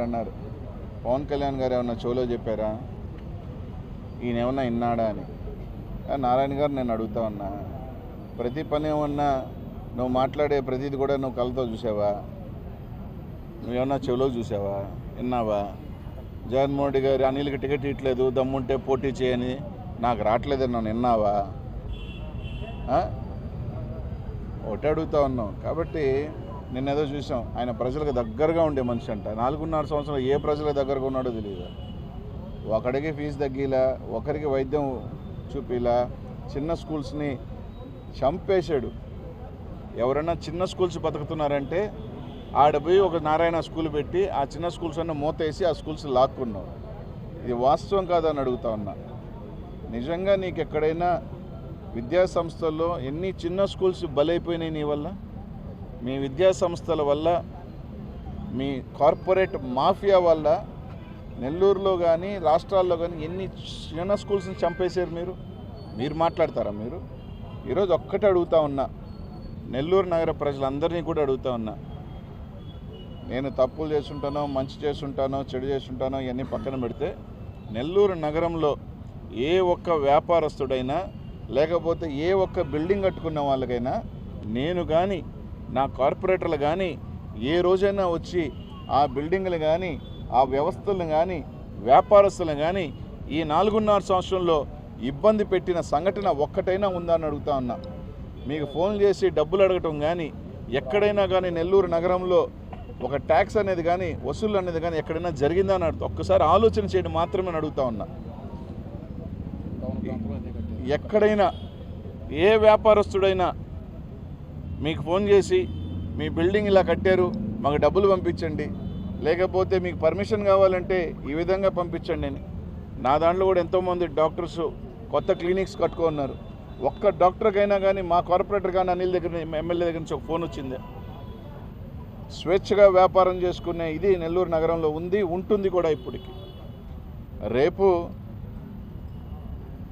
అన్నారు, పవన్ కళ్యాణ్ గారు ఏమన్నా చెవులో చెప్పారా, ఈయన ఏమన్నా విన్నాడా అని. నారాయణ గారు నేను అడుగుతా ఉన్నా, ప్రతి పని ఏమన్నా నువ్వు మాట్లాడే ప్రతిది కూడా నువ్వు కళ్ళతో చూసావా, నువ్వేమన్నా చెవులో చూసావా, విన్నావా? జగన్మోహన్ రెడ్డి గారు అనిల్కి టికెట్ ఇట్లేదు, దమ్ముంటే పోటీ చేయని, నాకు రావట్లేదని నన్ను విన్నావా? ఒకటి అడుగుతా ఉన్నాం. కాబట్టి నిన్నేదో చూసాం, ఆయన ప్రజలకు దగ్గరగా ఉండే మనిషి అంట. 4.5 సంవత్సరాలు ఏ ప్రజలకు దగ్గరగా ఉన్నాడో తెలియదు. ఒకడికి ఫీజు తగ్గిలా, ఒకరికి వైద్యం చూపిలా, చిన్న స్కూల్స్ని చంపేశాడు. ఎవరైనా చిన్న స్కూల్స్ బతుకుతున్నారంటే ఆడపోయి ఒక నారాయణ స్కూల్ పెట్టి ఆ చిన్న స్కూల్స్ అన్న మూతేసి ఆ స్కూల్స్ లాక్కున్నావు. ఇది వాస్తవం కాదని అడుగుతా ఉన్నా. నిజంగా నీకు ఎక్కడైనా విద్యా సంస్థల్లో ఎన్ని చిన్న స్కూల్స్ బలైపోయినాయి నీ వల్ల, మీ విద్యా సంస్థల వల్ల, మీ కార్పొరేట్ మాఫియా వల్ల నెల్లూరులో కానీ రాష్ట్రాల్లో కానీ ఎన్ని చిన్న స్కూల్స్ని చంపేశారు మీరు మాట్లాడతారా? మీరు ఈరోజు ఒక్కటే అడుగుతా ఉన్నా, నెల్లూరు నగర ప్రజలందరినీ కూడా అడుగుతా ఉన్నా. నేను తప్పులు చేస్తుంటానో, మంచి చేస్తుంటానో, చెడు చేస్తుంటానో ఇవన్నీ పక్కన పెడితే, నెల్లూరు నగరంలో ఏ ఒక్క వ్యాపారస్తుడైనా లేకపోతే ఏ ఒక్క బిల్డింగ్ కట్టుకున్న వాళ్ళకైనా నేను కానీ నా కార్పొరేటర్లు కానీ ఏ రోజైనా వచ్చి ఆ బిల్డింగ్లు కానీ ఆ వ్యవస్థలను కానీ వ్యాపారస్తులను కానీ ఈ 4.5 సంవత్సరంలో ఇబ్బంది పెట్టిన సంఘటన ఒక్కటైనా ఉందని అడుగుతా ఉన్నా. మీకు ఫోన్ చేసి డబ్బులు అడగటం కానీ ఎక్కడైనా కానీ నెల్లూరు నగరంలో ఒక ట్యాక్స్ అనేది కానీ వసూలు అనేది కానీ ఎక్కడైనా జరిగిందని ఒక్కసారి ఆలోచన చేయడం మాత్రమే అడుగుతా ఉన్నా. ఎక్కడైనా ఏ వ్యాపారస్తుడైనా మీకు ఫోన్ చేసి మీ బిల్డింగ్ ఇలా కట్టారు, మాకు డబ్బులు పంపించండి, లేకపోతే మీకు పర్మిషన్ కావాలంటే ఈ విధంగా పంపించండి అని. నా దాంట్లో కూడా ఎంతోమంది డాక్టర్స్ కొత్త క్లినిక్స్ కట్టుకున్నారు. ఒక్క డాక్టర్కైనా కానీ మా కార్పొరేటర్ కానీ అనిల్ దగ్గర ఎమ్మెల్యే దగ్గర నుంచి ఒక ఫోన్ వచ్చింది. స్వేచ్ఛగా వ్యాపారం చేసుకునే ఇది నెల్లూరు నగరంలో ఉంది, ఉంటుంది కూడా ఇప్పటికి. రేపు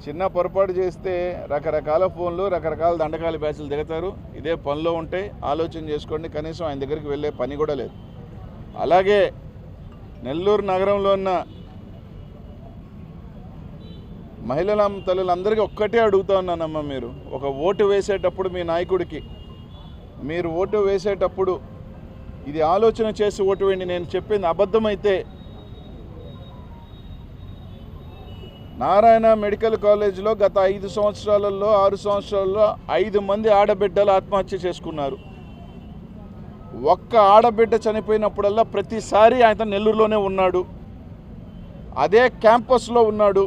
చిన్న పొరపాటు చేస్తే రకరకాల ఫోన్లు, రకరకాల దండకాల బ్యాచ్లు దిగుతారు. ఇదే పనిలో ఉంటే ఆలోచన చేసుకోండి. కనీసం ఆయన దగ్గరికి వెళ్ళే పని కూడా లేదు. అలాగే నెల్లూరు నగరంలో ఉన్న మహిళల తల్లులందరికీ ఒక్కటే అడుగుతా ఉన్నానమ్మా, మీరు ఒక ఓటు వేసేటప్పుడు మీ నాయకుడికి మీరు ఓటు వేసేటప్పుడు ఇది ఆలోచన చేసి ఓటు వేయండి. నేను చెప్పింది అబద్ధమైతే నారాయణ మెడికల్ కాలేజీలో గత 5 సంవత్సరాలలో 6 సంవత్సరాల్లో 5 మంది ఆడబిడ్డలు ఆత్మహత్య చేసుకున్నారు. ఒక్క ఆడబిడ్డ చనిపోయినప్పుడల్లా ప్రతిసారి ఆయన నెల్లూరులోనే ఉన్నాడు, అదే క్యాంపస్లో ఉన్నాడు.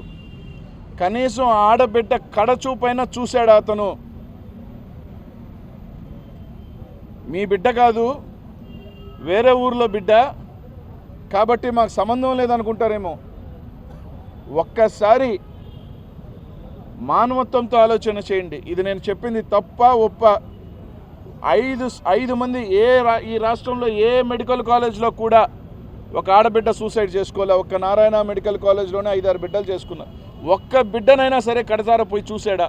కనీసం ఆడబిడ్డ కడచూపైనా చూశాడు అతను. మీ బిడ్డ కాదు, వేరే ఊర్లో బిడ్డ కాబట్టి మాకు సంబంధం లేదనుకుంటారేమో. ఒక్కసారి మానవత్వంతో ఆలోచన చేయండి. ఇది నేను చెప్పింది తప్ప ఒప్ప? 5 మంది ఈ రాష్ట్రంలో ఏ మెడికల్ కాలేజ్లో కూడా ఒక ఆడబిడ్డ సూసైడ్ చేసుకోలే. ఒక్క నారాయణ మెడికల్ కాలేజ్లోనే 5-6 బిడ్డలు చేసుకున్నారు. ఒక్క బిడ్డనైనా సరే కడతార పోయి చూసాడా?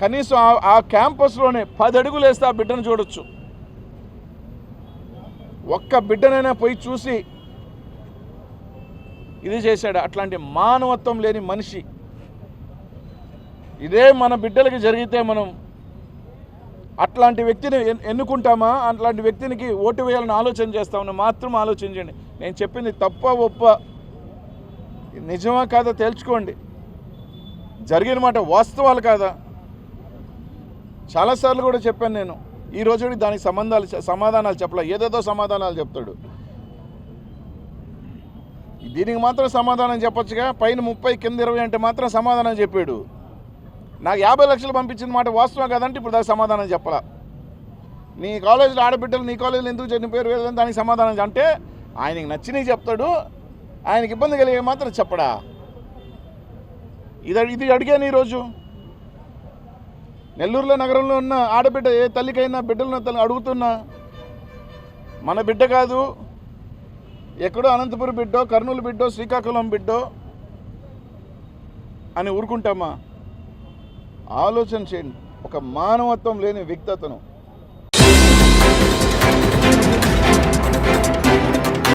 కనీసం ఆ క్యాంపస్లోనే 10 అడుగులు వేస్తే ఆ బిడ్డను చూడొచ్చు. ఒక్క బిడ్డనైనా పోయి చూసి ఇది చేశాడు. అట్లాంటి మానవత్వం లేని మనిషి. ఇదే మన బిడ్డలకి జరిగితే మనం అట్లాంటి వ్యక్తిని ఎన్నుకుంటామా? అట్లాంటి వ్యక్తికి ఓటు వేయాలని ఆలోచన చేస్తామని మాత్రం ఆలోచించండి. నేను చెప్పింది తప్ప ఒప్ప, నిజమా కాదా తేల్చుకోండి. జరిగిన మాట వాస్తవాలు కాదా? చాలాసార్లు కూడా చెప్పాను నేను. ఈ రోజు దానికి సమాధానాలు చెప్పలే, ఏదేదో సమాధానాలు చెప్తాడు. దీనికి మాత్రం సమాధానం చెప్పొచ్చుగా. పైన 30 కింద 20 అంటే మాత్రం సమాధానం చెప్పాడు. నాకు 50 లక్షలు పంపించిన మాట వాస్తవం కాదంటే ఇప్పుడు దానికి సమాధానం చెప్పలా. నీ కాలేజీలో ఆడబిడ్డలు నీ కాలేజీలో ఎందుకు చనిపోయారు వేరే దానికి సమాధానం అంటే ఆయనకి నచ్చినవి చెప్తాడు, ఆయనకి ఇబ్బంది కలిగే మాత్రం చెప్పడా? ఇది అడిగాను ఈరోజు. నెల్లూరులో నగరంలో ఉన్న ఆడబిడ్డ ఏ తల్లికైనా బిడ్డలున్న తల్లి అడుగుతున్నా, మన బిడ్డ కాదు, ఎక్కడో అనంతపురం బిడ్డో, కర్నూలు బిడ్డో, శ్రీకాకుళం బిడ్డో అని ఊరుకుంటామా? ఆలోచన చేయండి. ఒక మానవత్వం లేని వ్యక్తి అతను.